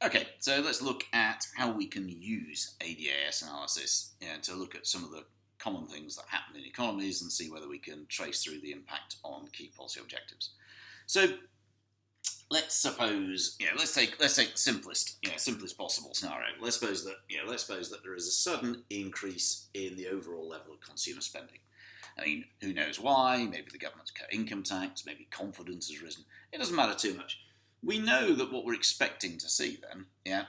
Okay, so let's look at how we can use ADAS analysis to look at some of the common things that happen in economies and see whether we can trace through the impact on key policy objectives. So let's suppose, let's take the simplest possible scenario. Let's suppose that there is a sudden increase in the overall level of consumer spending. I mean, who knows why? Maybe the government's cut income tax, maybe confidence has risen. It doesn't matter too much. We know that what we're expecting to see then,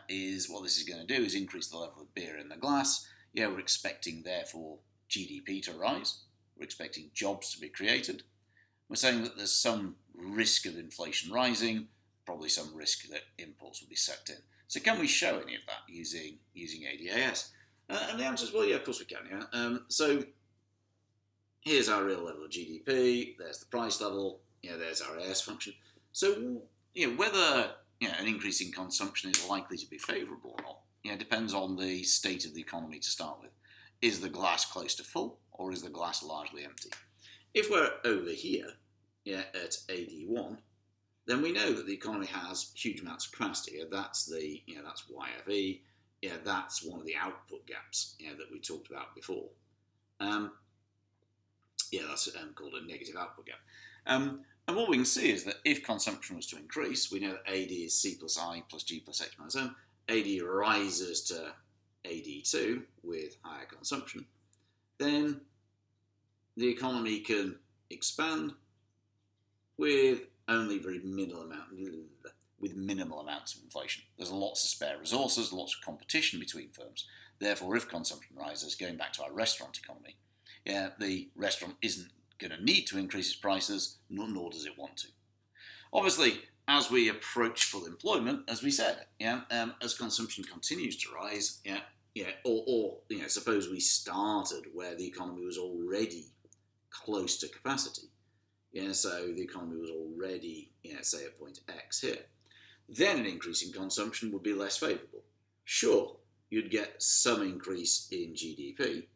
is what this is going to do is increase the level of beer in the glass. We're expecting, therefore, GDP to rise. We're expecting jobs to be created. We're saying that there's some risk of inflation rising, probably some risk that imports will be sucked in. So can we show any of that using ADAS? And the answer is, well, yeah, of course we can. So here's our real level of GDP. There's the price level. There's our AS function. So whether an increase in consumption is likely to be favourable or not, depends on the state of the economy to start with. Is the glass close to full, or is the glass largely empty? If we're over here, at AD1, then we know that the economy has huge amounts of capacity. That's that's YFE. That's one of the output gaps, that we talked about before. That's called a negative output gap. And what we can see is that if consumption was to increase, we know that AD is C plus I plus G plus X minus M. AD rises to AD2 with higher consumption. Then the economy can expand with only minimal amounts of inflation. There's lots of spare resources, lots of competition between firms. Therefore, if consumption rises, going back to our restaurant economy, the restaurant isn't going to need to increase its prices, nor does it want to. Obviously, as we approach full employment, as we said, as consumption continues to rise, or suppose we started where the economy was already close to capacity, so the economy was already, say at point X here, then an increase in consumption would be less favourable. Sure, you'd get some increase in GDP,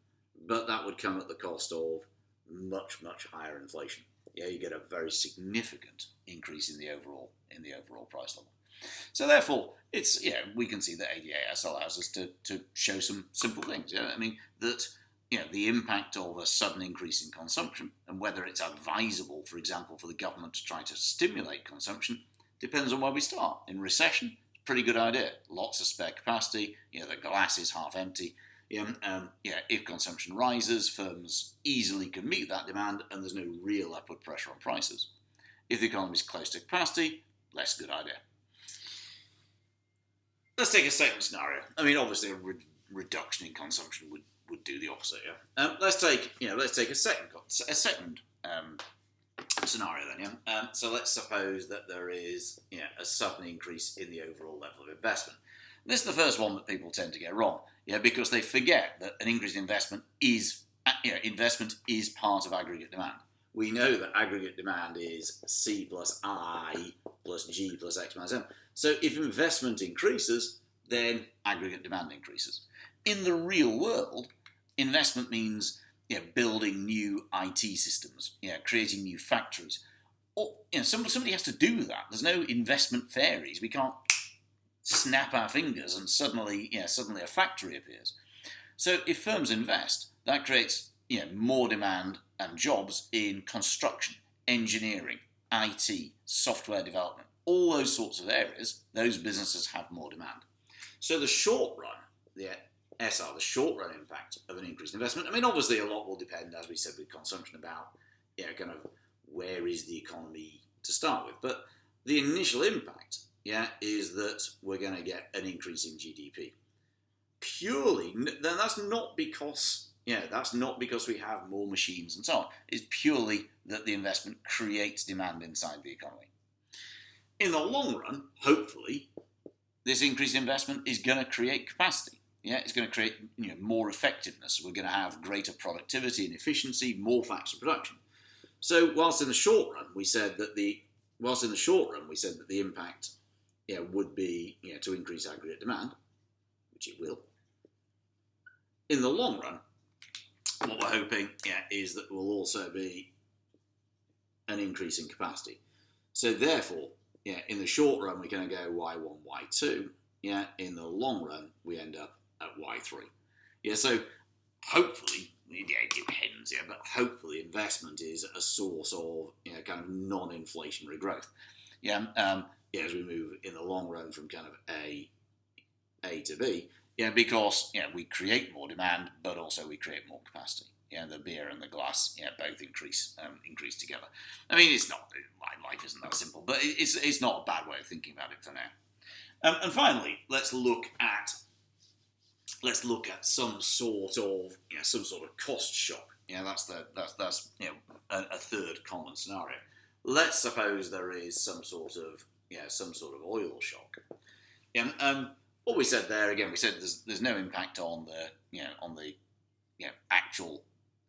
but that would come at the cost of much, much higher inflation. You get a very significant increase in the overall price level. So therefore, we can see that ADAS allows us to show some simple things. That the impact of a sudden increase in consumption and whether it's advisable, for example, for the government to try to stimulate consumption depends on where we start. In recession, pretty good idea. Lots of spare capacity. The glass is half empty. If consumption rises, firms easily can meet that demand and there's no real upward pressure on prices. If the economy is close to capacity, less good idea. Let's take a second scenario. Obviously a reduction in consumption would do the opposite. Let's take a second scenario then. So let's suppose that there is a sudden increase in the overall level of investment. This is the first one that people tend to get wrong, because they forget that an increase in investment is part of aggregate demand. We know that aggregate demand is C plus I plus G plus X minus M. So if investment increases, then aggregate demand increases. In the real world, investment means building new IT systems, creating new factories. Or somebody has to do that. There's no investment fairies. We can't snap our fingers and suddenly a factory appears. So if firms invest, that creates more demand and jobs in construction, engineering, IT, software development, all those sorts of areas. Those businesses have more demand. So the short run, the short run impact of an increased investment. Obviously a lot will depend, as we said, with consumption about kind of where is the economy to start with. But the initial impact is that we're going to get an increase in GDP. Purely, then that's not because we have more machines and so on. It's purely that the investment creates demand inside the economy. In the long run, hopefully, this increased investment is going to create capacity. It's going to create more effectiveness. We're going to have greater productivity and efficiency, more factor production. So whilst in the short run we said that the impact would be to increase aggregate demand, which it will. In the long run, what we're hoping is that will also be an increase in capacity. So therefore, in the short run we're going to go Y1, Y2, yeah, in the long run, we end up at Y3. Yeah, so hopefully, yeah, it depends, yeah, but hopefully investment is a source of, kind of non-inflationary growth. Yeah, yeah, as we move in the long run from kind of A to B, yeah, because we create more demand, but also we create more capacity. Yeah, the beer and the glass, both increase together. I mean, it's not, life isn't that simple, but it's not a bad way of thinking about it for now. And finally, let's look at some sort of cost shock. That's a third common scenario. Let's suppose there is some sort of oil shock. What we said there again, we said there's no impact on the actual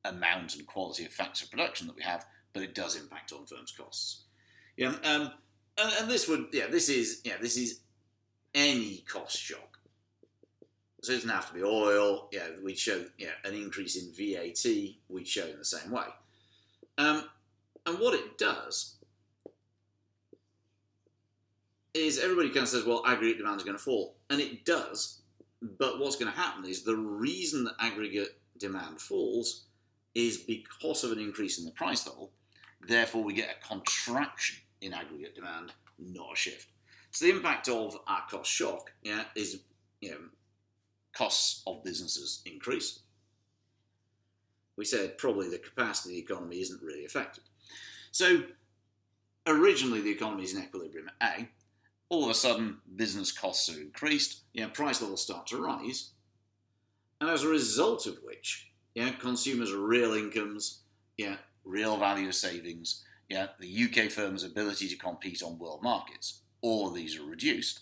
amount and quality of factors of production that we have, but it does impact on firms' costs. And this is any cost shock. So it doesn't have to be oil. We'd show an increase in VAT. We'd show in the same way. And what it does is everybody kind of says, well, aggregate demand is going to fall, and it does. But what's going to happen is the reason that aggregate demand falls is because of an increase in the price level. Therefore, we get a contraction in aggregate demand, not a shift. So the impact of our cost shock, is costs of businesses increase. We said probably the capacity of the economy isn't really affected. So originally the economy is in equilibrium at A. All of a sudden, business costs are increased. Price levels start to rise, and as a result of which, consumers' real incomes, real value of savings, the UK firms' ability to compete on world markets, all of these are reduced.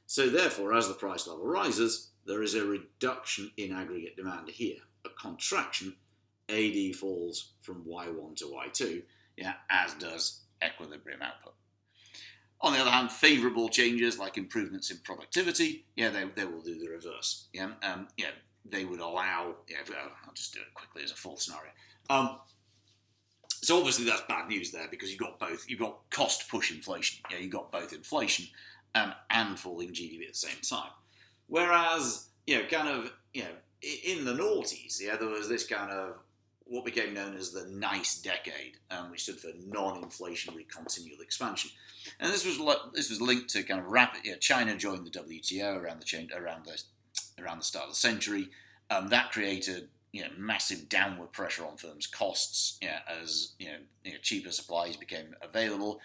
So therefore, as the price level rises, there is a reduction in aggregate demand here, a contraction. AD falls from Y1 to Y2, as does equilibrium output. On the other hand, favourable changes like improvements in productivity, they will do the reverse. They would allow. I'll just do it quickly as a fourth scenario. So obviously that's bad news there because you've got both. You've got cost push inflation. You've got both inflation and falling GDP at the same time. Whereas in the noughties, there was this kind of what became known as the NICE decade, which stood for non-inflationary continual expansion, and this was linked to kind of rapid. China joined the WTO around the start of the century. That created massive downward pressure on firms' costs as cheaper supplies became available.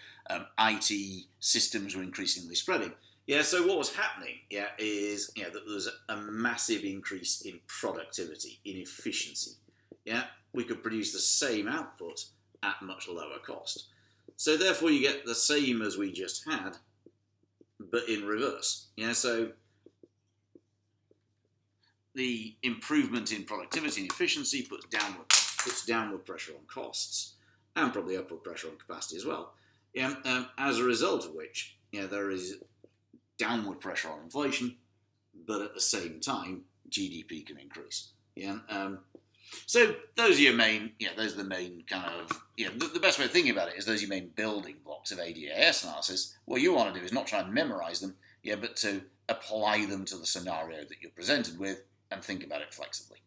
IT systems were increasingly spreading. So what was happening is that there was a massive increase in productivity, in efficiency. We could produce the same output at much lower cost. So therefore you get the same as we just had, but in reverse. So the improvement in productivity and efficiency puts downward pressure on costs and probably upward pressure on capacity as well. As a result of which, there is downward pressure on inflation, but at the same time, GDP can increase. So those are your main, those are the main kind of, the best way of thinking about it is those are your main building blocks of ADAS analysis. What you want to do is not try and memorize them, but to apply them to the scenario that you're presented with and think about it flexibly.